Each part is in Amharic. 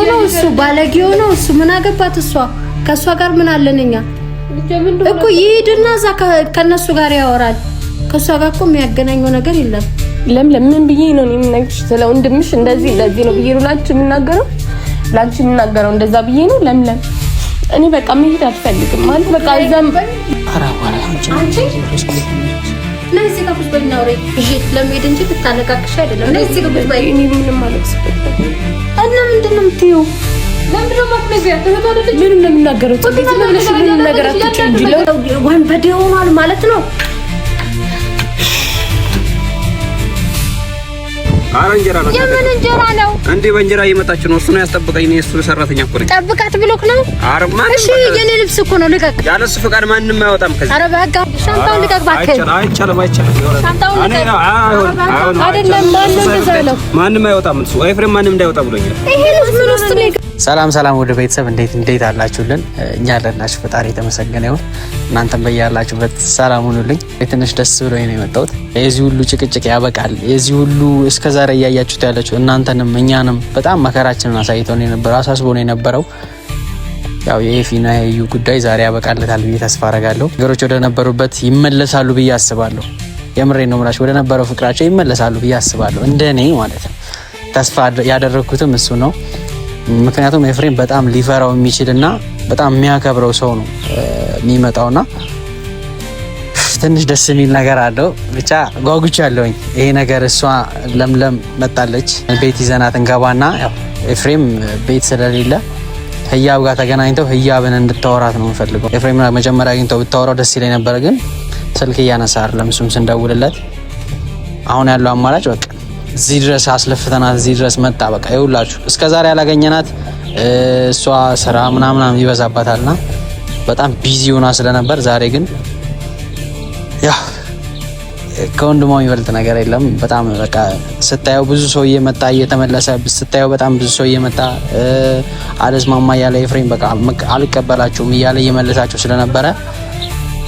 ነው እሱ ባለጌው ነው እሱ ምን አገባት እሷ ከሷ ጋር ምን አለንኛ እኮ ይሄድና እዛ ከነሱ ጋር ያወራል ከሷ ጋር እኮ የሚያገናኘው ነገር የለም ለምለም ምን ብዬ ነው የምናገርሽ ስለ ወንድምሽ እንደዚህ ነው ብዬ ነው ላንቺ የምናገረው እንደዛ ብዬ ነው ለምለም እኔ በቃ መሄድ አልፈልግም ማለት በቃ እዛም አራዋራ አንቺ ለዚህ ጋር ቁጭ ነው ረይ እሺ ለመሄድ እንጂ ተታለቃቅሽ አይደለም ለዚህ ጋር ቁጭ በይ እኔ ምንም ማለት እና ምንድነው የምትይው ለምንድነው ማትነግሪያ ተመጣጣለች ምንም ነው የምናገረው ምንም ነገር አትጭንጂ ለዋን በደውናል ማለት ነው አረንጀራ ነው የምን እንጀራ ነው እንዴ በእንጀራ እየመጣች ነው እሱ ነው ያስጠብቀኝ ነው እሱ ሰራተኛ እኮ ነው ጠብቃት ብሎክ ነው አረማን እሺ የኔ ልብስ እኮ ነው ልቀቅ ያለሱ ፍቃድ ማንንም አይወጣም ከዚህ አረ በቃ ሻንጣውን ልቀቅ ባከ አይቻልም ሻንጣውን ልቀቅ አይደለም ማንንም አይወጣም እሱ ኤፍሬም ማንንም እንዳይወጣ ብሎኛል ይሄ ልብስ ምን ውስጥ ነው ሰላም ወደ ቤተሰብ እንዴት አላችሁልን? እኛ ያለናችሁ ፈጣሪ የተመሰገነ ይሁን። እናንተም በያላችሁበት ሰላም ሁኑልኝ። ትንሽ ደስ ብሎኝ ነው የመጣሁት። የዚህ ሁሉ ጭቅጭቅ ያበቃል። የዚህ ሁሉ እስከዛሬ እያያችሁት ያላችሁ እናንተንም እኛንም በጣም መከራችንን አሳይቶን የነበረው አሳስቦን የነበረው ያው የኤፊና የዩ ጉዳይ ዛሬ ያበቃለታል ብዬ ተስፋ አደርጋለሁ። ነገሮች ወደ ነበሩበት ይመለሳሉ ብዬ አስባለሁ። የምሬን ነው የምላችሁ። ወደ ነበረው ፍቅራቸው ይመለሳሉ ብዬ አስባለሁ። እንደኔ ማለት ነው። ተስፋ ያደረኩትም እሱ ነው። ምክንያቱም ኤፍሬም በጣም ሊፈራው የሚችልና በጣም የሚያከብረው ሰው ነው የሚመጣውና ትንሽ ደስ የሚል ነገር አለው። ብቻ ጓጉቻለሁኝ። ይሄ ነገር እሷ ለምለም መጣለች ቤት ይዘናት እንገባና ያው ኤፍሬም ቤት ስለሌለ ህያብ ጋር ተገናኝተው ህያብን እንድታወራት ነው የምፈልገው። ኤፍሬም መጀመሪያ አግኝተው ብታወራው ደስ ይለኝ ነበር፣ ግን ስልክ እያነሳ አይደለም። እሱም ስንደውልለት አሁን ያለው አማራጭ በቃ እዚህ ድረስ አስለፍተናት እዚህ ድረስ መጣ። በቃ ይኸውላችሁ እስከዛሬ ያላገኘናት እሷ ስራ ምናምን ይበዛባታልና በጣም ቢዚ ሆና ስለነበር ዛሬ ግን ያ ከወንድሟ የሚበልጥ ነገር የለም። በጣም በቃ ስታየው ብዙ ሰው እየመጣ እየተመለሰ ስታየው በጣም ብዙ ሰው እየመጣ አለስማማ እያለ ኤፍሬም በቃ አልቀበላችሁም እያለ እየመለሳቸው ስለነበረ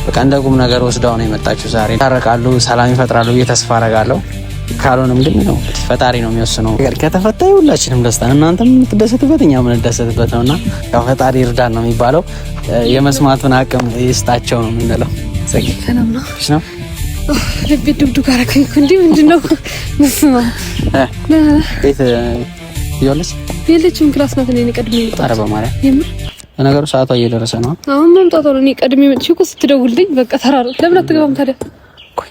በቃ እንደ ቁም ነገር ወስዳው ነው የመጣችሁ። ዛሬ ታረቃሉ፣ ሰላም ይፈጥራሉ ብዬ ተስፋ አደርጋለሁ። ካልሆነም ግን ነው ፈጣሪ ነው የሚወስነው። ከተፈታ ሁላችንም ደስታ እናንተም የምትደሰቱበት እኛም የምንደሰትበት ነውና ያው ፈጣሪ ይርዳን ነው የሚባለው። የመስማቱን አቅም ይስጣቸው ነው የምንለው። ሰላም ነው ነው ልብ ድብድብ አረከኝ እንዴ ምንድነው ቤት ይወለስ የለችም ክላስ ናት። እኔ ቀድሜ መጣሁ። ኧረ በማርያም የምር ነገሩ ሰዓቷ እየደረሰ ነው። አሁን መምጣቷ ነው። እኔ ቀድሜ መጥቼ እኮ ስትደውልልኝ በቃ ተራራ ለምን አትገባም ታዲያ?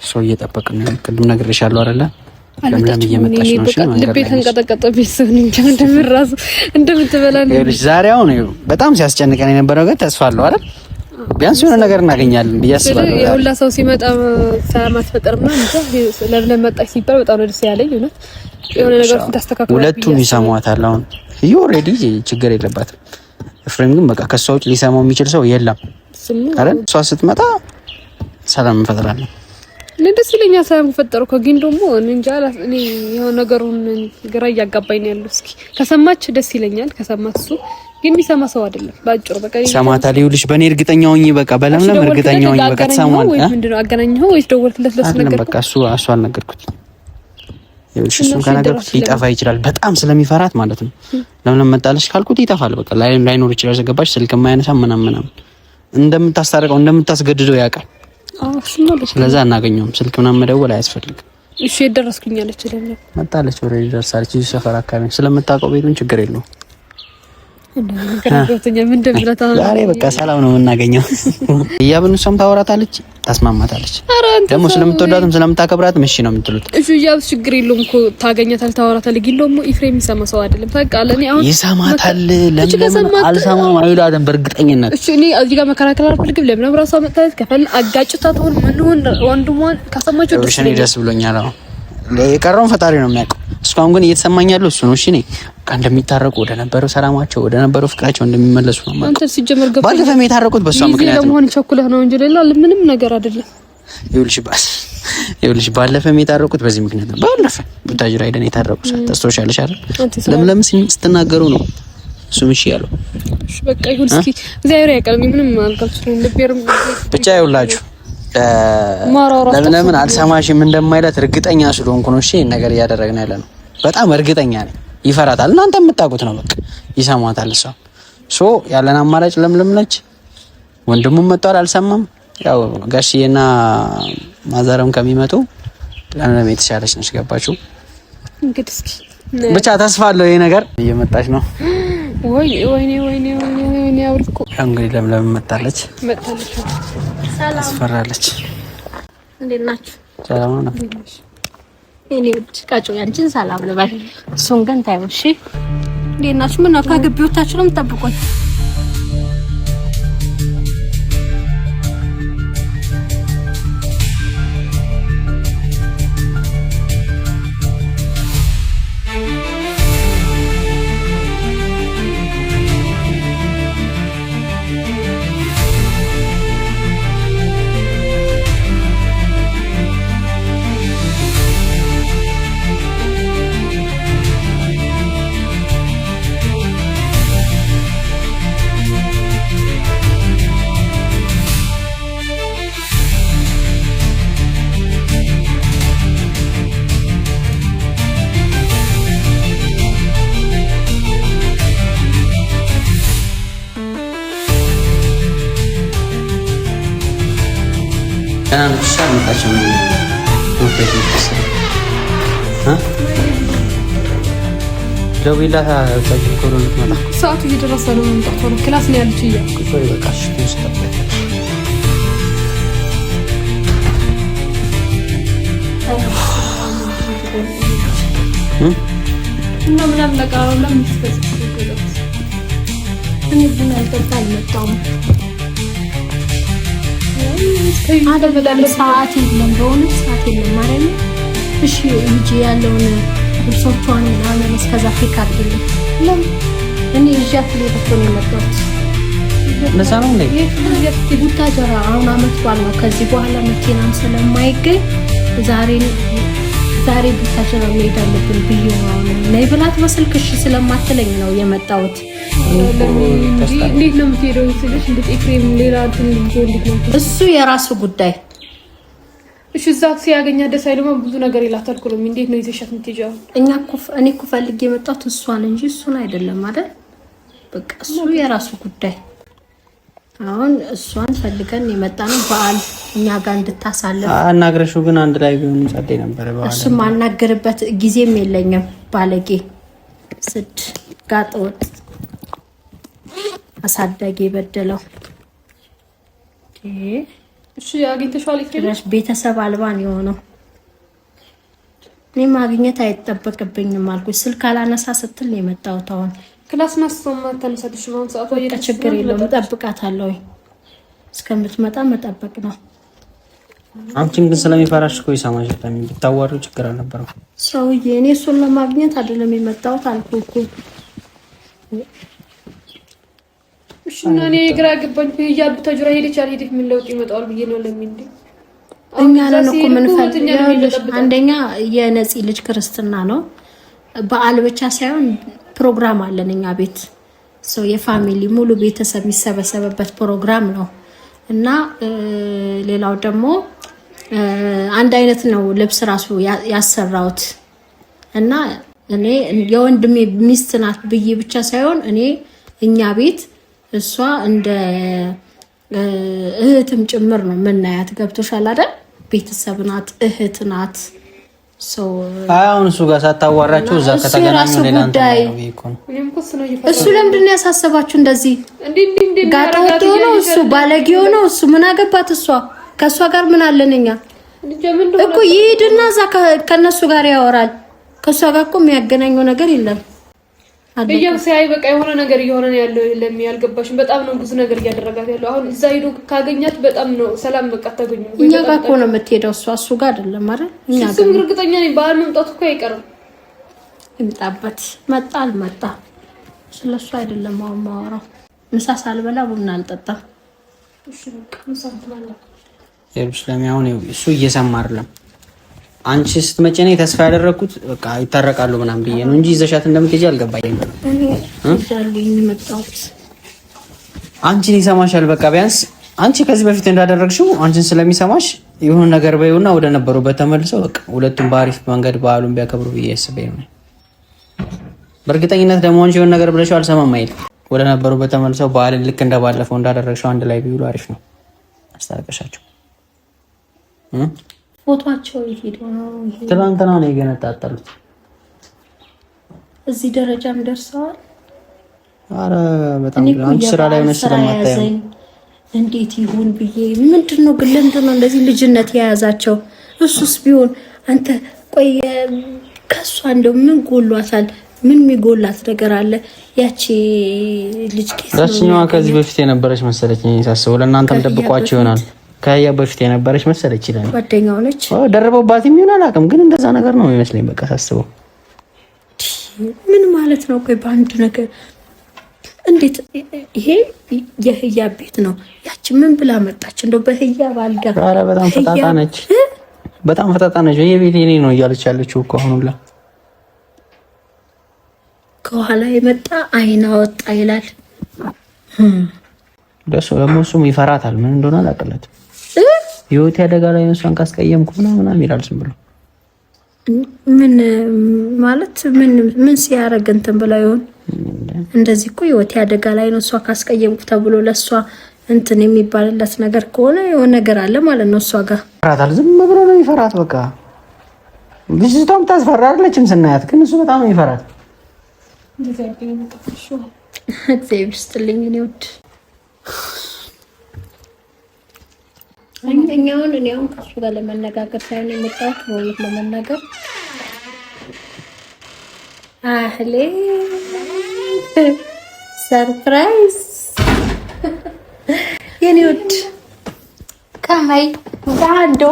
ሰው እየጠበቅን ነው። ቅድም ነግሬሻለሁ አይደለ? ለምን እየመጣሽ ነው? እሺ ልቤ ተንቀጠቀጠ። ቤተሰብ ነኝ እንደምራሱ እንደምትበላን ይኸውልሽ፣ ዛሬው ነው በጣም ሲያስጨንቀን የነበረው ግን ተስፋ አለው አይደል? ቢያንስ የሆነ ነገር እናገኛለን ብዬ አስባለሁ። የሁላ ሰው ሲመጣ ሰላም አትፈጠርና ለምን መጣሽ ሲባል በጣም ነው ደስ ያለኝ። እውነት የሆነ ነገር ተስተካክሏል። ሁለቱም ይሰማዋታል። አሁን ይሄ ኦልሬዲ ችግር የለባትም። ኤፍሬም ግን በቃ ከሷ ውጭ ሊሰማው የሚችል ሰው የለም አይደል? እሷ ስትመጣ ሰላም እንፈጥራለን። ደስ ይለኛል ሰላም ፈጠሩ። ግን ደግሞ እንጃ እኔ የሆነ ነገሩን ግራ እያጋባኝ ነው ያለው። እስኪ ከሰማች ደስ ይለኛል። ከሰማች እሱ ግን የሚሰማ ሰው አይደለም። ባጭሩ በቃ ሰማታል። ይኸውልሽ በእኔ እርግጠኛ ሆኜ በቃ በለምለም እርግጠኛ ሆኜ በቃ ተሰማን። ምንድነው አገናኘኸው ወይስ ደወልክለት? ለሱ ነገር በቃ እሱ አልነገርኩት። ይኸውልሽ እሱን ከነገርኩት ሊጠፋ ይችላል። በጣም ስለሚፈራት ማለት ነው። ለምለም መጣለች ካልኩት ይጠፋል። በቃ ላይኖር ይችላል። ዘገባሽ ስልክ የማያነሳ ምናምን እንደምታስታርቀው እንደምታስገድደው ያውቃል። ስለዛ እናገኘውም ስልክ ምናምን መደወል አያስፈልግም። እሺ የደረስኩኝ አለች ለምን መጣለች? ወሬ ደርሳለች። እዚህ ሰፈር አካባቢ ስለምታውቀው ቤቱን ችግር የለውም። ዛሬ በቃ ሰላም ነው የምናገኘው። እያብን እሷም ታወራታለች፣ ታስማማታለች። ደግሞ ስለምትወዳትም ስለምታከብራትም እሺ ነው የምትሉት። እሺ እያብ ችግር የለውም እኮ ታገኛታል፣ ታወራታለች። ግን ደግሞ ኤፍሬም የሚሰማ ሰው አይደለም ታውቃለህ። እኔ አሁን ይሰማታል። ለምን አልሰማም አይላትም በእርግጠኝነት። እሺ እኔ እዚህ ጋር መከራከር አልፈልግም። ለምን ራሷ መጣች ከፈል አጋጭታ ትሆን ምን ሆን ወንድሟን ካሰማችሁ ደስ ብሎኛል። አሁን የቀረውን ፈጣሪ ነው የሚያውቀው። እስካሁን ግን እየተሰማኝ ያለው እሱ ነው። እሺ እኔ እንደሚታረቁ ወደ ነበረው ሰላማቸው ወደ ነበረው ፍቅራቸው እንደሚመለሱ ነው ማለት ነው። አንተ ሲጀመር ገባ ባለፈው የታረቁት በሷ ምክንያት ነው። ለምን ቸኩለህ ነው እንጂ ሌላ ምንም ነገር አይደለም። ይኸውልሽ ባለፈው የታረቁት በዚህ ምክንያት ነው። ባለፈው ቡታጅራ ሄደን የታረቁት ታስታውሻለሽ አይደል? ለምለም ስትናገሩ ነው እሱም እሺ ያለው። እሺ በቃ ይሁን። እስኪ እግዚአብሔር ያውቃል። ምንም አልከልኩኝ። ልቤርም ብቻ ይኸውላችሁ ለምን አልሰማሽም እንደማይላት እርግጠኛ ስለሆንኩ ነው። እሺ ነገር እያደረግን ያለ ነው። በጣም እርግጠኛ ነኝ። ይፈራታል። እናንተ የምታውቁት ነው። በቃ ይሰማታል። እሷ ያለን አማራጭ ለምለም ነች። ወንድሙም መጥቷል አልሰማም። ያው ጋሽዬና ማዘረም ከሚመጡ ለምለም የተሻለች ነች። ገባችሁ? እንግዲህ እስኪ ብቻ ተስፋ አለው ይሄ ነገር እየመጣች ነው። ወይኔ አውልቆ እንግዲህ ለምለም መጣለች። ሰላም አስፈራለች። እንዴት ናችሁ? ሰላም ነው። እኔ ቃጮ ያንቺን ሰላም ልበል። እሱን ግን ታዩ። እሺ እንዴት ናችሁ? ምን ነው ከግቢዎቻችሁ ነው የምትጠብቁኝ? ሰዓቱ እየደረሰ ነው። መምጣቷ ነው። ክላስ ነው ያለችው እና ምናምን ለቃው ለምን ትፈጽም እኔ ግን አልመጣሁም። አይደለም ሰዓት የለም፣ በእውነት ሰዓት የለም ማለት ነው። እሺ እንጂ ያለውን ልብሶቿን ምናምን እስከዛ ፌክ አድርግልኝ። ለምን እኔ እጃት ሊደርስ ነው የመጣሁት። ለዛ ነው እንዴ ቡታጀራ አሁን አመት በዓል ነው። ከዚህ በኋላ መኪናም ስለማይገኝ ዛሬ ቡታጀራ መሄድ አለብን ብዬ ነው ነይ ብላት በስልክ እሺ ስለማትለኝ ነው የመጣሁት። እንዴት ነው የምትሄደው? ስለሽ እንዴት ኤፍሬም ሌላ እንዴት ነው እሱ የራሱ ጉዳይ። እሺ እዛ ሲያገኛ ደስ አይልም። ብዙ ነገር ይላታል እኮ ነው። እንዴት ነው ይዘሻት የምትሄጂው? እኔ እኮ ፈልጌ የመጣሁት እሷን እንጂ እሱን አይደለም አይደል? በቃ እሱ የራሱ ጉዳይ። አሁን እሷን ፈልገን የመጣነው በዓል እኛ ጋር እንድታሳልፍ አናግረሽው፣ ግን አንድ ላይ ቢሆን ጸደይ ነበር። በዓል እሱ ማናገርበት ጊዜም የለኝም። ባለጌ ስድ ጋጠወጥ አሳዳጊ በደለው እሺ አግኝተሽዋል? ይከራሽ ቤተሰብ አልባን የሆነው እኔ ማግኘት አይጠበቅብኝም አልኩኝ። ስልክ አላነሳ ስትል ነው የመጣሁት። አሁን ክላስ ማስተማ ተነሳለሽ ነው ሰዓቱ ወይስ ችግር የለውም እጠብቃታለሁ። እስከምትመጣ መጠበቅ ነው። አንቺን ግን ስለሚፈራሽ እኮ ይሰማሽ ለምን ብታዋሪው ችግር አልነበረም። ሰውዬ እኔ እሱን ለማግኘት አይደለም የመጣሁት አልኩኝ እኮ። እሺ እና እኔ ግራ ገባኝ። ይያብ ተጅራ ሄደች አልሄደች ምን ለውጥ ይመጣል ብዬ ነው ለምን እኛ ነን እኮ ምን ፈልገው። አንደኛ የነፂ ልጅ ክርስትና ነው። በዓል ብቻ ሳይሆን ፕሮግራም አለን እኛ ቤት። ሰው የፋሚሊ ሙሉ ቤተሰብ የሚሰበሰበበት ፕሮግራም ነው እና ሌላው ደግሞ አንድ አይነት ነው ልብስ ራሱ ያሰራውት እና እኔ የወንድሜ ሚስት ናት ብዬ ብቻ ሳይሆን እኛ ቤት እሷ እንደ እህትም ጭምር ነው የምናያት። ገብቶሻል አይደል? ቤተሰብ ናት፣ እህት ናት። አሁን እሱ ጋር ሳታዋራቸው እዛ ከተገናኙ ሌላ እሱ ለምንድን ነው ያሳሰባችሁ እንደዚህ? ጋጠወጥ ነው እሱ፣ ባለጌ ነው እሱ። ምን አገባት እሷ? ከእሷ ጋር ምን አለን እኛ እኮ? ይሄድና እዛ ከነሱ ጋር ያወራል። ከእሷ ጋር እኮ የሚያገናኘው ነገር የለም። እያው ሳይ በቃ የሆነ ነገር እየሆነ ነው ያለው። ለሚያልገባሽም በጣም ነው ብዙ ነገር እያደረጋት ያለው። አሁን እዛ ሄዶ ካገኛት በጣም ነው ሰላም በቃ ታገኙ። እኛ ጋር እኮ ነው የምትሄደው እሱ ጋር አይደለም አይደል? እኛ ጋር እሱም እርግጠኛ ነኝ በዓል መምጣቱ እኮ አይቀርም። ይምጣበት። መጣ አልመጣ ስለሱ አይደለም አሁን ማወራው። ምሳ ሳልበላ ቡና አልጠጣም። እሺ በቃ ምሳ ትበላ የሩስላም አሁን እሱ እየሰማ አይደለም። አንቺ ስትመጪ ነው ተስፋ ያደረኩት በቃ ይታረቃሉ ምናምን ብዬ ነው እንጂ ይዘሻት እንደምትሄጂ አልገባኝም። አንቺን ይሰማሻል። በቃ ቢያንስ አንቺ ከዚህ በፊት እንዳደረግሽው አንቺን ስለሚሰማሽ የሆነ ነገር በይውና ወደ ነበሩበት ተመልሰው በቃ ሁለቱም በአሪፍ መንገድ በዓሉን ቢያከብሩ ብዬ አስቤ ነው። በእርግጠኝነት ደግሞ አንቺ የሆነ ነገር ብለሽው አልሰማም አይል ወደ ነበሩበት ተመልሰው በዓልን ልክ እንደባለፈው እንዳደረግሽው አንድ ላይ ቢውሉ አሪፍ ነው። አስታረቀሻቸው። ፎቶአቸው ይሄዱ ነው። ትናንትና ነው የገነጣጠሉት። እዚህ ደረጃም ደርሰዋል። አረ በጣም አንቺ ስራ ላይ ሆነሽ ስለማታየው እንዴት ይሁን ብዬ ምንድነው ግን ለምንድነው እንደዚህ ልጅነት የያዛቸው? እሱስ ቢሆን አንተ ቆይ ከሷ እንደው ምን ጎሏታል? ምን የሚጎላት ነገር አለ? ያቺ ልጅ ኬስ ነው ራስኛዋ ከዚህ በፊት የነበረች መሰለኝ ሳስበው። ለእናንተም ደብቋቸው ይሆናል። ከያ በፊት የነበረች መሰለች ይላል። ጓደኛው ነች። ደረበባት የሚሆን አላውቅም፣ ግን እንደዛ ነገር ነው የሚመስለኝ። በቃ ሳስበው ምን ማለት ነው? ቆይ በአንድ ነገር እንዴት ይሄ የህያ ቤት ነው። ያቺ ምን ብላ መጣች? እንደው በህያ ባልጋ። ኧረ በጣም ፈጣጣ ነች፣ በጣም ፈጣጣ ነች። ይሄ ቤት የኔ ነው እያለች ያለችው እኮ አሁን ሁላ ከኋላ የመጣ አይና ወጣ ይላል። ደግሞ እሱም ይፈራታል። ምን እንደሆነ አላውቅለትም። ህይወት ያደጋ ላይ ነው እሷን ካስቀየምኩ ምናምን ይላል ዝም ብሎ። ምን ማለት ምን ሲያረግ እንትን ብላ ይሆን? እንደዚህ እኮ ህይወት ያደጋ ላይ ነው እሷ ካስቀየምኩ ተብሎ ለሷ እንትን የሚባልለት ነገር ከሆነ የሆነ ነገር አለ ማለት ነው። እሷ ጋር ይፈራታል። ዝም ብሎ ነው ይፈራት። በቃ ልጅቷም ታስፈራ አይደለችም ስናያት፣ ግን እሱ በጣም ነው ይፈራት። እግዚአብሔር ይስጥልኝ እኔ ውድ እኛውን እኔውን ከሱ ጋር ለመነጋገር ሳይሆን የመጣሁት ወይስ ለመናገር አህሌ ሰርፕራይዝ የኔ ውድ ከማይ ባንዶ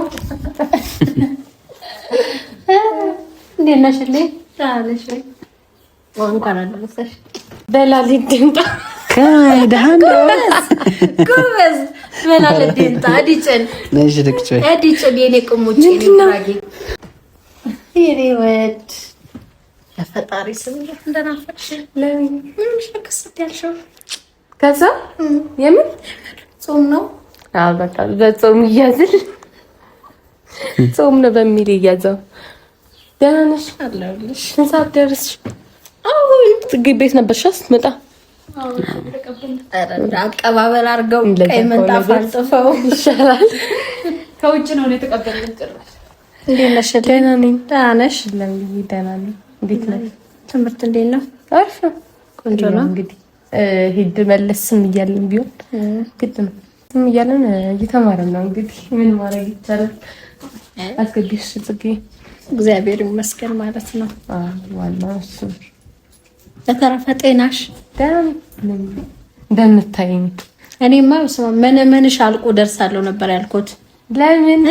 እንዴት ነሽ? ታለሽ እንኳን አደረሰሽ። በላሊት ድምጣ ከማይ ዳንዶ ጎበዝ በላሊት ድምጣ አዲጭን ነሽ ልክጭ አዲጭን የኔ ቁሙጭ ይራጊ የኔ ወድ ለፈጣሪ ስም እንደናፈቅሽ ለምን ሸከስት ያልሽው? ከዛ የምን ጾም ነው? አዎ በቃ በጾም ይያዝል። ጾም ነው በሚል ይያዘው። ደህና ነሽ? አለሁልሽ። ስንት ሰዓት ደረስሽ? አሁን ቤት ነበርሽ ስትመጣ? አዎ አቀባበል አድርገው ቀይ ምንጣፍ አልጥፈው ይሻላል። ከውጭ ነው የተቀበልኩት። ጭራሽ እንዴት ነሽ? ደህና ነኝ። ደህና ነሽ? ለምን ደህና ነኝ። እንዴት ነሽ? ትምህርት እንዴት ነው? አሪፍ ነው። ቆንጆ ነው። እንግዲህ ሂድ መለስም እያልን ቢሆን ግድ ነው እያለን እየተማረን ነው። እንግዲህ ምን ማድረግ ይቻላል? አስገቢሽ ጽጌ። እግዚአብሔር ይመስገን ማለት ነው። ዋናው እሱ። በተረፈ ጤናሽ እንደምታይኝ እኔማ መነመንሽ አልቆ ደርሳለሁ ነበር ያልኩት። ለምን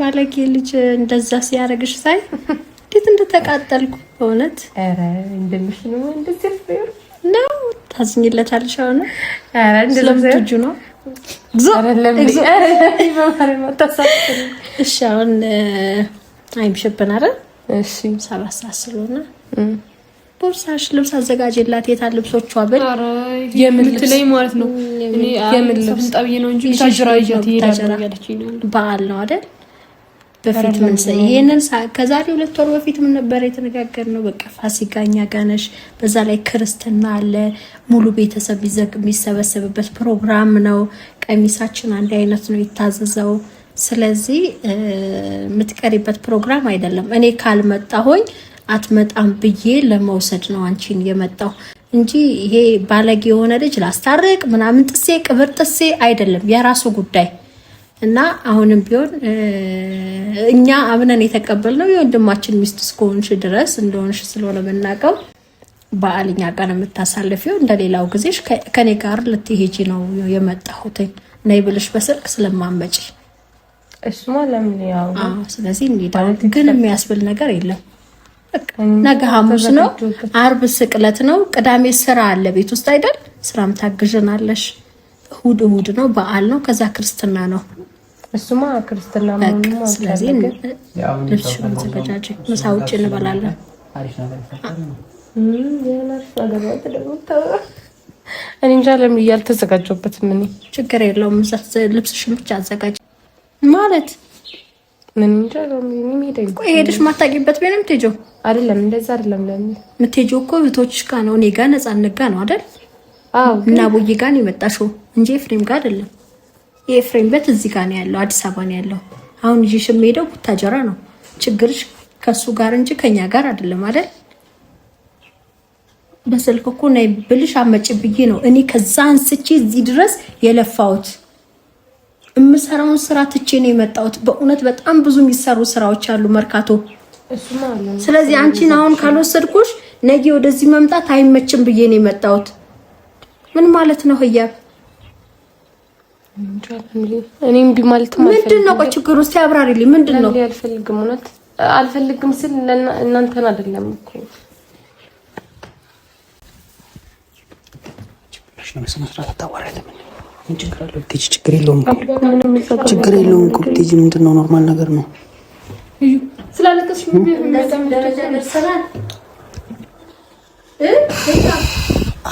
ባለጌ ልጅ እንደዛ ሲያደርግሽ ሳይ እንዴት እንደተቃጠልኩ በእውነት። ኧረ እንደምሽ ነው እንደዚህ ነው ታዝኝለታለሽ? አሁን ኧረ ስለምትጁ ነው እሺ አሁን አይምሽብን አይደል? እሺ 7 ሰዓት ስለሆነ ቦርሳሽ ልብስ አዘጋጅላት። የታ ልብሶቿ ብል የምን ልብስ ላይ ማለት ነው? እኔ የምን ልብስ ጣብዬ ነው እንጂ ታጅራይ በዓል ነው አይደል? በፊት ምን ይሄንን ከዛሬ 2 ወር በፊት ምን ነበር የተነጋገርነው? በቃ ፋሲካኛ ጋነሽ፣ በዛ ላይ ክርስትና አለ፣ ሙሉ ቤተሰብ የሚሰበሰብበት ፕሮግራም ነው። ቀሚሳችን አንድ አይነት ነው የታዘዘው። ስለዚህ የምትቀሪበት ፕሮግራም አይደለም። እኔ ካልመጣሁኝ አትመጣም ብዬ ለመውሰድ ነው አንቺን የመጣው እንጂ ይሄ ባለጌ የሆነ ልጅ ላስታርቅ ምናምን ጥሴ ቅብር ጥሴ አይደለም፣ የራሱ ጉዳይ እና አሁንም ቢሆን እኛ አምነን የተቀበልነው የወንድማችን ሚስት እስከሆንሽ ድረስ እንደሆንሽ ስለሆነ የምናውቀው በዓልኛ ቀን የምታሳልፊው እንደሌላው ጊዜሽ ከኔ ጋር ልትሄጂ ነው የመጣሁት። ነይ ብልሽ በስልክ ስለማመጪ እሱማ ለምን ያው ስለዚህ እንዴት ግን የሚያስብል ነገር የለም። ነገ ሐሙስ ነው፣ አርብ ስቅለት ነው፣ ቅዳሜ ስራ አለ ቤት ውስጥ አይደል? ስራም ታግዥናለሽ። እሁድ ነው፣ በዓል ነው፣ ከዛ ክርስትና ነው። እሱማ ክርስትና ነው። ስለዚህ ልብስሽን ተዘጋጅ፣ ምሳ ውጭ እንበላለን። እኔ እንጃ ለምን ያልተዘጋጀሁበትም። እኔ ችግር የለውም፣ ልብስሽን ብቻ አዘጋጅ ማለት ምን እንጀራ ምን ሄደኝ ሄደሽ ማታቂበት ቤንም ትሄጂው አይደለም እንደዛ አይደለም ለምን የምትሄጂው እኮ እህቶችሽ ጋር ነው እኔ ጋር ነፃነት ጋር ነው አይደል አዎ እና ቡይ ጋር ነው የመጣሽው እንጂ ኤፍሬም ጋር አይደለም የኤፍሬም ቤት እዚህ ጋር ነው ያለው አዲስ አበባ ነው ያለው አሁን ይዤሽ የምሄደው ቡታጀራ ነው ችግርሽ ከሱ ጋር እንጂ ከኛ ጋር አይደለም አይደል በስልክ እኮ ነይ ብልሽ አመጭብዬ ነው እኔ ከዛ አንስቼ እዚህ ድረስ የለፋውት እምሰራውን ስራ ትቼ ነው የመጣሁት በእውነት በጣም ብዙ የሚሰሩ ስራዎች አሉ መርካቶ ስለዚህ አንቺን አሁን ካልወሰድኩሽ ነገ ወደዚህ መምጣት አይመችም ብዬ ነው የመጣሁት ምን ማለት ነው ህያብ እኔም ቢማልት ማለት ምንድነው ቆይ ችግሩ እስቲ አብራሪልኝ ምንድነው አልፈልግም እውነት አልፈልግም ስል እናንተን አይደለም እኮ ነው ስነስርዓት አታወራለ ምን ችግር አለው ትጂ ችግር የለውም ችግር የለውም ትጂ ምንድነው ኖርማል ነገር ነው ስላለቀስሽ ምን ቢሆን ደረጃ ደርሰናል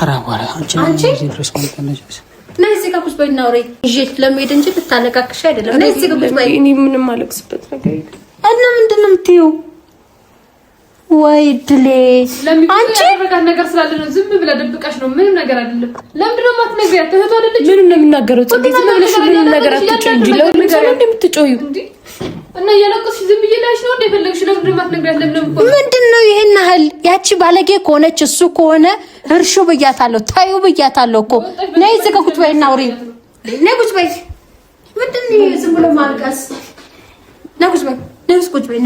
አራዋራ አንቺ ድረስ ቆንጠነሽ ነይ እዚህ ጋር ቁጭ በይና አውሪ ይዤ ለመሄድ እንጂ ልታለቃቅሽ አይደለም ነይ እዚህ ጋር ቁጭ በይ እኔ ምንም አለቅስበት ነገር እና ምንድነው የምትይው ወይ ድሌ አንቺ ያረጋን ነገር ስላለ ነው ዝም ብለ ደብቃሽ ነው ምንም ነገር አይደለም ለምንድነው ማትነግሪያት እህቷ አይደለች ምንም ነው የምናገረው ዝም ብለሽ ምንም ነገር አትጮይ እንጂ ለምን እንደምትጮዩ እና ያለቀስሽ ዝም ብዬላሽ ነው እንደፈለግሽ ለምንድነው ማትነግሪያት ለምን ምንድነው ይሄን ያህል ያቺ ባለጌ ከሆነች እሱ ከሆነ እርሹ ብያታለሁ ታዩ ብያታለሁ እኮ ነይ እዚህ ጋር ቁጭ በይና አውሪ ነይ ቁጭ በይ ምንድነው ዝም ብሎ ማልቀስ ነይ ቁጭ በይ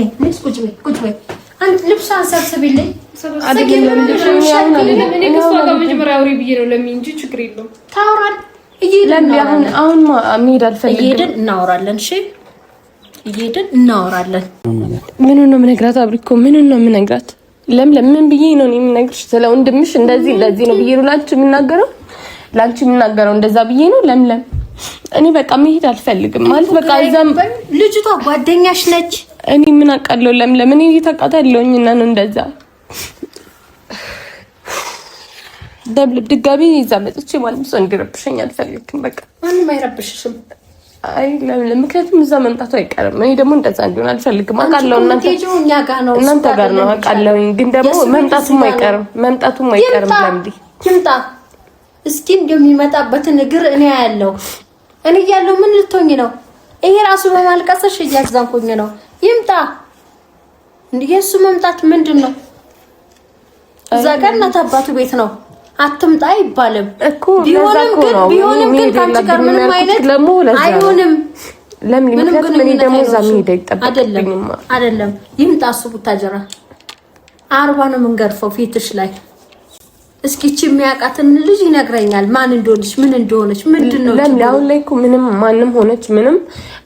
ነይ ቁጭ በይ ነይ ቁጭ በይ አንተ ልብስ አንሰብስብልኝ አይደለም እኔ ከሷ ጋር መጀመሪያ አውሪ ብዬ ነው ለምን እንጂ ችግር የለውም ታውራል አሁን መሄድ አልፈልግም እየሄድን እናወራለን እሺ እየሄድን እናወራለን ምን ነው የምነግራት አብሪኮ ምን ነው የምነግራት ለምን ብዬ ነው የምነግርሽ ስለ ወንድምሽ እንደዚህ ነው ብዬ ነው ላንቺ የምናገረው እንደዛ ብዬ ነው ለምን እኔ በቃ መሄድ አልፈልግም ማለት በቃ እዛም ልጅቷ ጓደኛሽ ነች እኔ ምን አውቃለሁ ለምን እኔ እየተቃታለሁኝና ነው እንደዛ ደብል ድጋሚ ይዛ መጥቼ ማለት ሰው እንዲረብሽኝ አልፈልግም በቃ ማንም አይረብሽሽም አይ ለምን ምክንያቱም እዛ መምጣቱ አይቀርም እኔ ደግሞ እንደዛ እንዲሆን አልፈልግም አውቃለሁ እናንተ ጋር ነው አውቃለሁ ግን ደግሞ መምጣቱም አይቀርም ለምዲ ይምጣ እስኪ እንደሚመጣበትን እግር እኔ ያለው እኔ ያለው ምን ልትሆኝ ነው ይሄ ራሱ በማልቀስሽ እያዛንኩኝ ነው ይምጣ እንደየሱ መምጣት ምንድነው እዛ ጋር እናታባቱ ቤት ነው አትምጣ ይባልም እኮ ቢሆንም ግን ካንቺ ጋር ምንም አይነት አይሆንም ለምን ምክንያቱም እኔ ደግሞ እዛ መሄድ አይጠበቅብኝም አይደለም ይምጣ እሱ ቡታጀራ 40 ነው የምንገርፈው ፊትሽ ላይ እስኪ የሚያውቃትን ልጅ ይነግረኛል ማን እንደሆነች ምን እንደሆነች ምንድነው ለምን አሁን ላይ እኮ ምንም ማንም ሆነች ምንም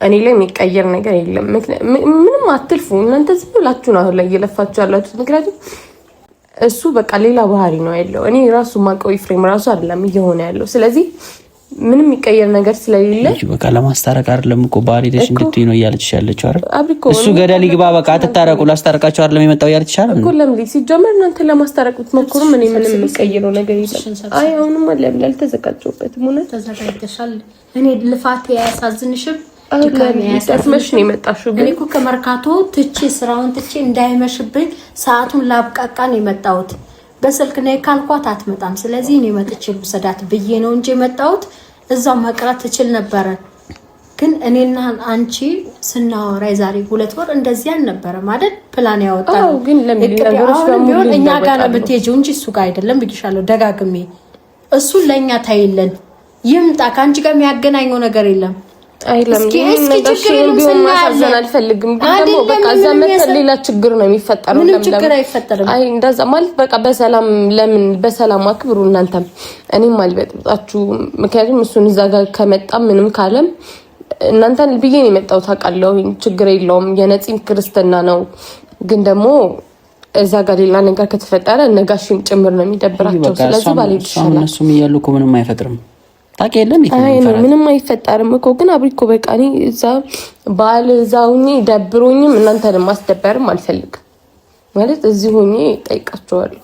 እኔ ላይ የሚቀየር ነገር የለም ምንም አትልፉ እናንተ ዝም ብላችሁ ነው አሁን ላይ እየለፋችሁ ያላችሁት ምክንያቱም እሱ በቃ ሌላ ባህሪ ነው ያለው እኔ ራሱ ማቀው ኤፍሬም ራሱ አይደለም እየሆነ ያለው ስለዚህ ምንም የሚቀየር ነገር ስለሌለ በቃ ለማስታረቅ አይደለም እኮ ባህሪ ደሽ እንድትይ ነው እያለችሽ ያለችው አይደል እሱ ገደል ይግባ በቃ አትታረቁ ላስታረቃችሁ አይደለም የመጣው ያለች ይችላል እኮ ለምን ሲጀመር እናንተ ለማስታረቅ ብትሞክሩ ምን ምንም የሚቀየረው ነገር የለም አይ አሁንም ለምን አልተዘጋጀሁበትም ሆነ ተዘጋጅተሻል እኔ ልፋቴ ያሳዝንሽም ተስመሽ ነው የመጣሽው እኔ እኮ ከመርካቶ ትቼ ስራውን ትቼ እንዳይመሽብኝ ሰዓቱን ላብቃቃን የመጣሁት በስልክ ነው ካልኳት አትመጣም ስለዚህ እኔ መጥቼ ልሰዳት ብዬ ነው እንጂ የመጣሁት እዛው መቅረት ትችል ነበር ግን እኔና አንቺ ስናወራ የዛሬ 2 ወር እንደዚህ አልነበረ ማለት ፕላን ያወጣው ግን ለምን ነገሮች በሙሉ እኛ ጋር ነው የምትሄጂው እንጂ እሱ ጋር አይደለም ብዬሻለሁ ደጋግሜ እሱ ለኛ ታይለን ይምጣ ካንቺ ጋር የሚያገናኘው ነገር የለም አይ ለምን ነገሽን ቢሆን ማሳዘን አልፈልግም ግን ደግሞ በቃ ዘመተ ሌላ ችግር ነው የሚፈጠረው ለምን ችግር አይፈጠርም አይ እንደዛ ማለት በቃ በሰላም ለምን በሰላም አክብሩ እናንተም እኔም አልበጥጣችሁ ምክንያቱም እሱን እዛ ጋር ከመጣ ምንም ካለም እናንተን ብዬ ነው የመጣው ታውቃለሁ ችግር የለውም የነፂም ክርስትና ነው ግን ደግሞ እዛ ጋር ሌላ ነገር ከተፈጠረ ነጋሽም ጭምር ነው የሚደብራቸው ስለዚህ ባልሄድ ይሻላል እሱም እያሉ እኮ ምንም አይፈጥርም ታውቂያለሽ አይ ምንም አይፈጠርም እኮ ግን አብሪኮ በቃ እኔ እዛ ባል እዛውኝ ደብሮኝም እናንተን ማስደበርም አልፈልግም ማለት እዚህ ሆኜ ጠይቃቸዋለሁ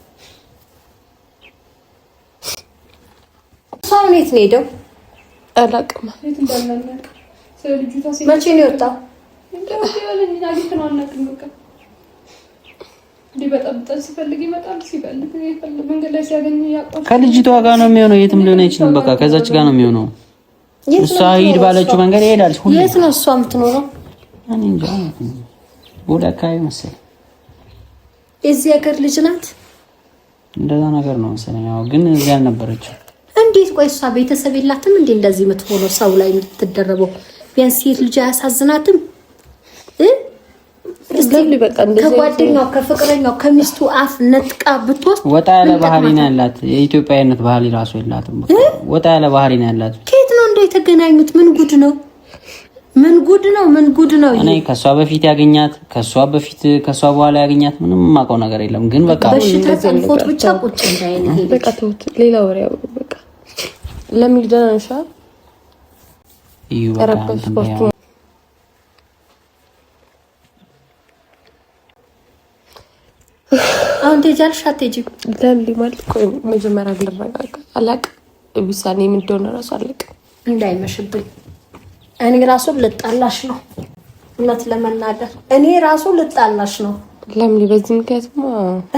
ሰው እንዴት ነው ሄደው አላውቅም መቼ ነው የወጣው ከልጅቷ ጋር ነው የሚሆነው። የትም ሊሆን አይችልም። በቃ ከዛች ጋር ነው የሚሆነው። እሷ ሂድ ባለችው መንገድ ይሄዳል። የት ነው እሷ የምትኖረው? እኔ እንጃ። ወደ አካባቢ መሰለኝ። የዚህ ሀገር ልጅ ናት። እንደዛ ነገር ነው መሰለኝ። ያው ግን እዚህ አልነበረችም። እንዴት? ቆይ እሷ ቤተሰብ የላትም እንዴ? እንደዚህ የምትሆነው ሰው ላይ የምትደረበው ቢያንስ ሴት ልጅ አያሳዝናትም? ከጓደኛው ከፍቅረኛው ከሚስቱ አፍ ነጥቃ ብትወስድ ወጣ ያለ ባህሪ ነው ያላት። የኢትዮጵያዊነት ባህሪ ራሱ የላትም። ወጣ ያለ ባህሪ ነው ያላት። ከየት ነው እንደ የተገናኙት? ምን ጉድ ነው? ምን ጉድ ነው? እኔ ከሷ በፊት ያገኛት ከሷ በኋላ ያገኛት ምንም የማውቀው ነገር የለም። ግን በቃ በሽታ ጸንፎት ብቻ ቁጭ እንዳይል ይሄ በቃ ተውት። ሌላ ወሬ በቃ ለሚደናንሻ ይወራል። አሁን ትሄጃለሽ አትሄጂም? ለምን ማለት ቆይ መጀመሪያ ልረጋጋ። አላውቅም ውሳኔ ምን እንደሆነ ራሱ አላውቅም። እንዳይመሽብኝ እኔ ራሱ ልጣላሽ ነው። እውነት ለመናገር እኔ ራሱ ልጣላሽ ነው። ለምን በዚህ ምክንያት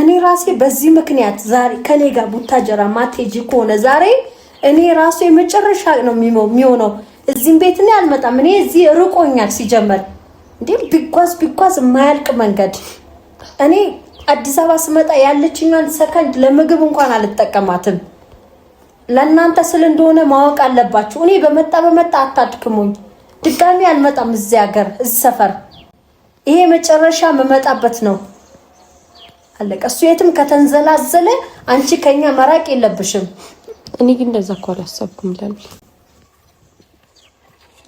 እኔ ራሴ በዚህ ምክንያት ዛሬ ከኔ ጋር ቡታጀራ ማትሄጂ ከሆነ ዛሬ እኔ ራሱ የመጨረሻ ነው የሚሆነው። እዚህም ቤት እኔ አልመጣም። እኔ እዚህ ርቆኛል ሲጀመር እንዴ ቢጓዝ የማያልቅ መንገድ እኔ አዲስ አበባ ስመጣ ያለችኛን ሰከንድ ለምግብ እንኳን አልጠቀማትም። ለእናንተ ስል እንደሆነ ማወቅ አለባችሁ። እኔ በመጣ አታድክሙኝ። ድጋሚ አልመጣም እዚህ ሀገር እዚህ ሰፈር። ይሄ መጨረሻ መመጣበት ነው። አለቀ። እሱ የትም ከተንዘላዘለ አንቺ ከኛ መራቅ የለብሽም። እኔ ግን እንደዛ እኮ አላሰብኩም። ለምን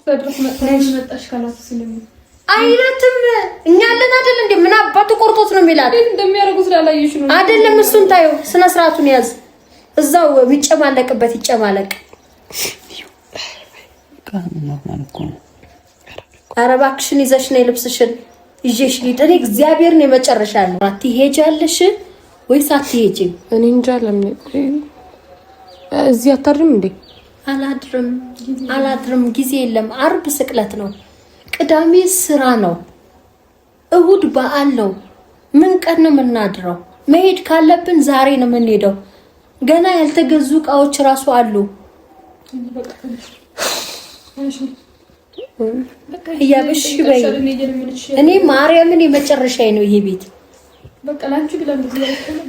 በድሮስ መጣሽ ካላት ስለምን አይነትም እኛ አለን አይደል እንዴ? ምን አባቱ ቆርጦት ነው የሚላት? እንደሚያደርጉት ላላየሽ ነው አይደለም? እሱን ታዩ። ስነ ስርዓቱን ያዝ። እዛው ይጨማለቅበት ይጨማለቅ። ኧረ እባክሽን ይዘሽ ነይ ልብስሽን ይዤሽ ልሂድ። እኔ እግዚአብሔርን የመጨረሻ ነው። አትሄጃለሽ ወይስ አትሄጂም? እኔ እንጃ። ለምን እዚህ አታድርም እንዴ? አላድርም። ጊዜ የለም። አርብ ስቅለት ነው። ቅዳሜ ስራ ነው። እሁድ በዓል ነው። ምን ቀን ነው የምናድረው? መሄድ ካለብን ዛሬ ነው የምንሄደው። ገና ያልተገዙ እቃዎች ራሱ አሉ። ያብሽ በይ። እኔ ማርያምን የመጨረሻዬ ነው ይሄ ቤት። በቃ ላንቺ ግላም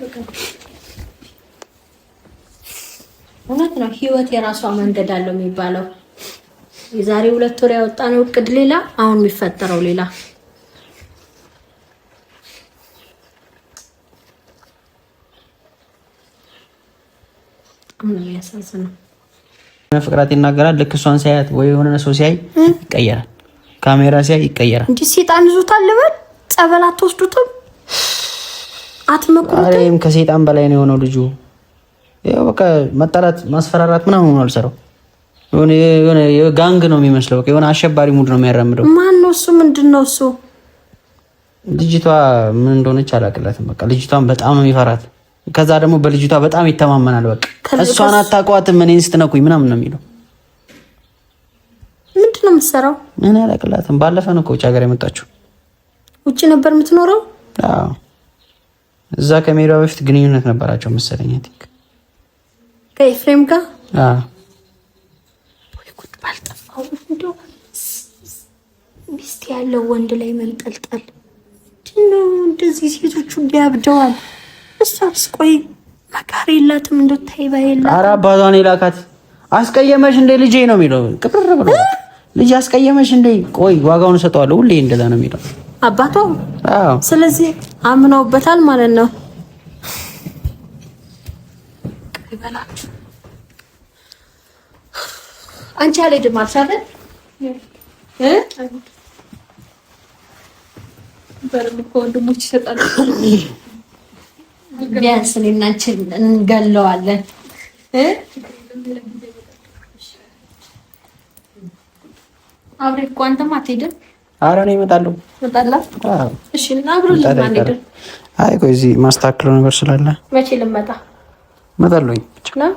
በቃ እውነት ነው። ህይወት የራሷ መንገድ አለው የሚባለው። የዛሬ 2 ወር ያወጣነው እቅድ ሌላ፣ አሁን የሚፈጠረው ሌላ። ምን ያሳዝነው። ፍቅራት ይናገራል። ልክ እሷን ሲያያት ወይ የሆነ ሰው ሲያይ ይቀየራል። ካሜራ ሲያይ ይቀየራል። እንዴ ሰይጣን ይዞታል ልበል? ጸበል አትወስዱትም? አትመኩትም? አሬም ከሰይጣን በላይ ነው የሆነው ልጁ። ያው በቃ መጣላት ማስፈራራት ምናምን ሆኖ አልሰራው። የሆነ የጋንግ ነው የሚመስለው። በቃ የሆነ አሸባሪ ሙድ ነው የሚያራምደው። ማን ነው እሱ? ምንድነው እሱ? ልጅቷ ምን እንደሆነች አላውቅላትም። በቃ ልጅቷን በጣም ነው የሚፈራት። ከዛ ደግሞ በልጅቷ በጣም ይተማመናል። በቃ እሷን አታውቋትም እኔን ስትነኩኝ ምናምን ነው የሚለው። ምንድነው የምትሰራው? እኔ አላውቅላትም። ባለፈ ነው ከውጭ ሀገር የመጣችው። ውጭ ነበር የምትኖረው? አዎ። እዛ ከሜዳ በፊት ግንኙነት ነበራቸው መሰለኝ። ከኤፍሬም ጋር? አዎ። ወይ ጉድ ባልጠፋው። እንደው ሚስት ያለው ወንድ ላይ መንጠልጠል ምንድነው? እንደዚህ ሴቶቹ ቢያብደዋል። እሷስ ቆይ መካሪ የላትም እንደታይ ባይላ። ኧረ አባቷን የላካት አስቀየመሽ እንደ ልጄ ነው የሚለው። ቅብር ብሎ ልጅ አስቀየመሽ እንደ ቆይ ዋጋውን ሰጠዋለሁ። ሁሌ እንደዛ ነው የሚለው አባቷ። አዎ። ስለዚህ አምነውበታል ማለት ነው። ይበላችሁ አንቺ አልሄድም አልሻለ በርምኮ ወንድሞች ይሰጣሉ። ቢያንስ እኔና አንቺ እንገለዋለን። አብሬ እኮ አንተም አትሄድም? ኧረ እኔ እመጣለሁ። እመጣለሁ። እሺ እና አብሮ ለማን ሄደ? አይ ቆይ እዚህ ማስተካከለው ነገር ስላለ መቼ ልመጣ? እመጣለሁኝ ብቻ ነው።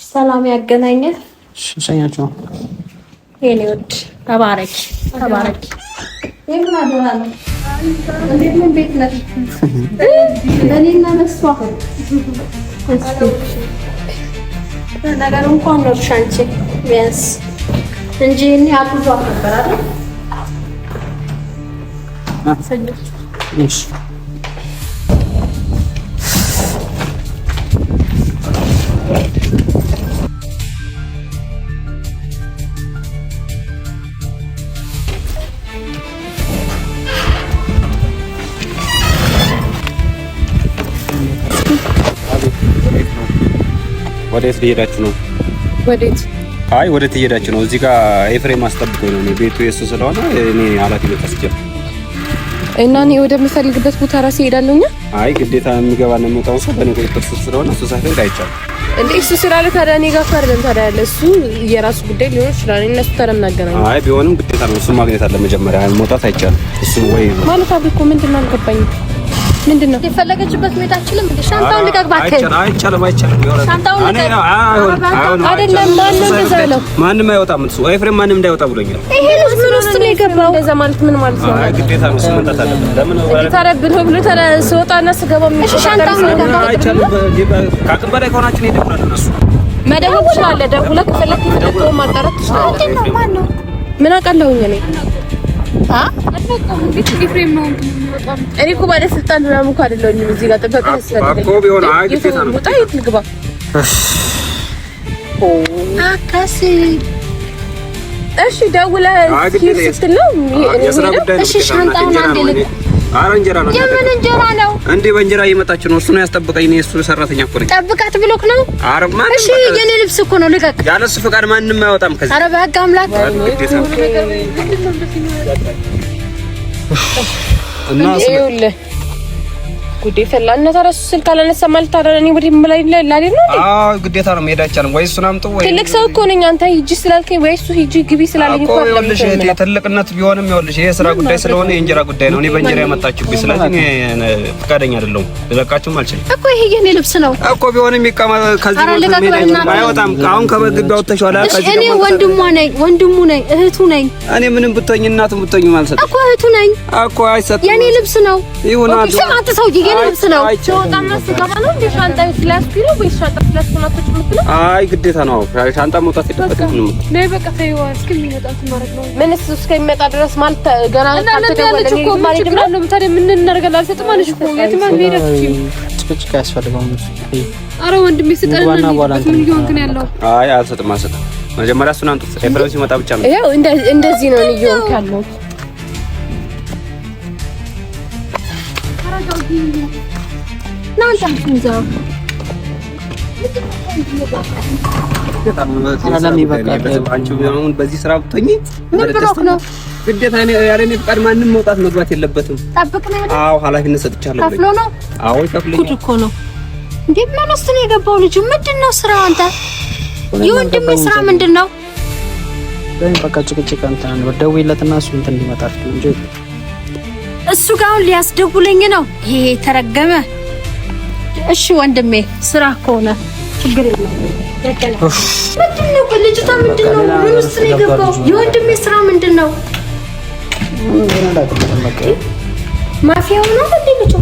ሰላም ያገናኘን። እሺ ሰኛችሁ። የኔ ውድ ተባረኪ። ተባረክ። የምን አደራ ነው? እንዴት ምን ቤት ነሽ? ለኔና ለሷ ነገሩ እንኳን ነው ሻንቺ ቢያንስ እንጂ እኔ አጥቷ ነበር አይደል? እሺ ወዴት ሊሄዳችሁ ነው? ወዴት? አይ ወዴት ሊሄዳችሁ ነው? እዚህ ጋር ኤፍሬም አስጠብቆኝ ነው። እኔ ቤቱ የሱ ስለሆነ እኔ ኃላፊነት ወስጄ እና እኔ ወደምፈልግበት ቦታ ራሴ እሄዳለሁኛ። አይ ግዴታ የሚገባና የሚወጣው ሰው በእኔ ቁጥጥር ስር ስለሆነ እሱ ሳይሆን አይቻልም። እንዴ እሱ ስላለ ታዲያ እኔ ጋር ፈርደን ታዲያ ያለ እሱ የራሱ ጉዳይ ሊሆን ይችላል። እነሱ ታዲያ እናገናኝ። አይ ቢሆንም ግዴታ ነው እሱ ማግኘት አለ። መጀመሪያ መውጣት አይቻልም። እሱ ወይ ማለት አብሪኮ ምንድነው አልገባኝም። ምንድነው የፈለገችበት ቤታችንም እንደ ሻንጣውን ልቀቅባከ አይቻልም። ሻንጣውን አይደለም ማንም እንደዛ ነው። ማንም አይወጣም። እሱ ኤፍሬም ማንም እንዳይወጣ ብሎኛል። ይሄ ልጅ ምን ውስጥ ነው የገባው? እንደዛ ማለት ምን ማለት ነው? አይ ግዴታ ነው እሱ መምጣት አለበት። ለምን ታዲያ ብሎ ታዲያ ስወጣና ስገባ እሺ ሻንጣውን ልቀቅባ። አይቻልም። ከአቅም በላይ ከሆናችሁ ነው ይደውላል። እነሱ መደወል ትችላለህ። ደውለህ ከፈለክ መደወል ማጣራት ትችላለህ። ምንድን ነው ማነው? ምን አውቃለሁኝ እኔ እኔ እኮ ባለስልጣን ምናምን እኮ አይደለሁኝም። እዚህ ጋር ጥበቃ ያስፈልጋል እኮ ቢሆን አይ ግዴታ ነው። ወጣ የት ልግባ? አካሲ እሺ ደውለህ ስትል ነው እሺ ሻንጣውን አንዴ ልቅ ኧረ እንጀራ ነው። የምን እንጀራ ነው እንዴ? በእንጀራ እየመጣች ነው። እሱ ነው ያስጠብቀኝ። እኔ እሱ ሰራተኛ እኮ ነኝ። ጠብቃት ብሎክ ነው። ኧረ ማን እሺ የኔ ልብስ እኮ ነው ልቀቅ። ያለ እሱ ፈቃድ ማንንም አይወጣም ከዚህ። ኧረ በህግ አምላክ እና ይኸውልህ ጉዴ ፈላ እና ታዲያ እሱ ስልክ አላነሳ ማለት ታዲያ እኔ ወዲህ ምን ላይ ላይል ነው? አዎ ግዴታ ነው መሄድ አይቻልም። ወይ እሱን አምጡ ወይ ትልቅ ሰው እኮ ነኝ። አንተ ሂጂ ስላልከኝ ወይ እሱ ሂጂ ግቢ ስላለኝ እኮ አይደለም። ይኸውልሽ ትልቅነት ቢሆንም ይኸውልሽ ይሄ ስራ ጉዳይ ስለሆነ የእንጀራ ጉዳይ ነው። እኔ በእንጀራ የመጣችሁብኝ ስለዚህ እኔ ፈቃደኛ አይደለሁም። ልለቃችሁም አልችልም እኮ ይሄ የኔ ልብስ ነው እኮ ቢሆንም ይቀማ ከዚህ ነው አይወጣም። አሁን ከበግቢ አውጥተሽዋል። እኔ ወንድሙ ነኝ እህቱ ነኝ። እኔ ምንም ብትሆኝ እናቱም ብትሆኝ ማለት ነው እኮ እህቱ ነኝ እኮ አይሰጥም። የኔ ልብስ ነው ይሁን ስማት ሰው የኔ ልብስ ነው። ወጣና ስገባ ነው እንደ ሻንጣ ስላስኩ ነው ወይ ሻንጣ ስላስኩ ነው ተጭምጥለው? አይ ግዴታ ነው ሻንጣ መውጣት ይደረጋል ነው። ነይ በቃ ተይው እስከሚመጣ ማድረግ ነው። ምን እስከሚመጣ ድረስ ማለት ገና ካልተደወለ ነው ማለት ነው። ታዲያ ምን እናደርጋለን? አልሰጥም አለሽ እኮ የትማን ሄዳችሁ ጭቅጭቅ ያስፈልገው ነው። ኧረ ወንድሜ ስጠልና ምን ይሆን ግን ያለው? አይ አልሰጥም። መጀመሪያ እሱን አምጡት። ኤፍሬም ሲመጣ ብቻ ነው። ይኸው እንደዚህ ነው እየሆንክ ያለው። ናንተ እንዛው አሁን በዚህ ስራ ብትሆኚ ምን ብሎክ ነው? ግዴታ ያለኔ ፍቃድ ማንም መውጣት መግባት የለበትም። ጠብቅ ነው አይደል? አዎ ኃላፊነት ሰጥቻለሁ። ከፍሎ ነው? አዎ ከፍሎ ጉድ እኮ ነው እንዴ! ምን ውስጥ ነው የገባው ልጁ? ምንድነው ስራው? አንተ የወንድሜ ስራ ምንድነው? በቃ ጭቅጭቅ እንትን ደውይለትና እሱ እንትን እንዲመጣ አድርጊው እንጂ እሱ ጋር ሊያስደውለኝ ነው ይሄ ተረገመ። እሺ ወንድሜ ስራ ከሆነ ችግር የለም። ምንድነው ልጅቷ? ምንድነው? ምን ውስጥ ነው የገባው? የወንድሜ ስራ ምንድነው? ማፊያው ነው እንዴ ልጅቷ?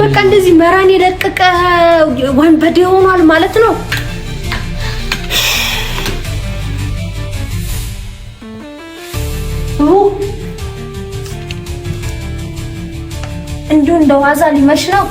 በቃ እንደዚህ መራን የደቀቀ ወንበዴ ሆኗል ማለት ነው። እንደው እንደዋዛ ሊመሽ ነው።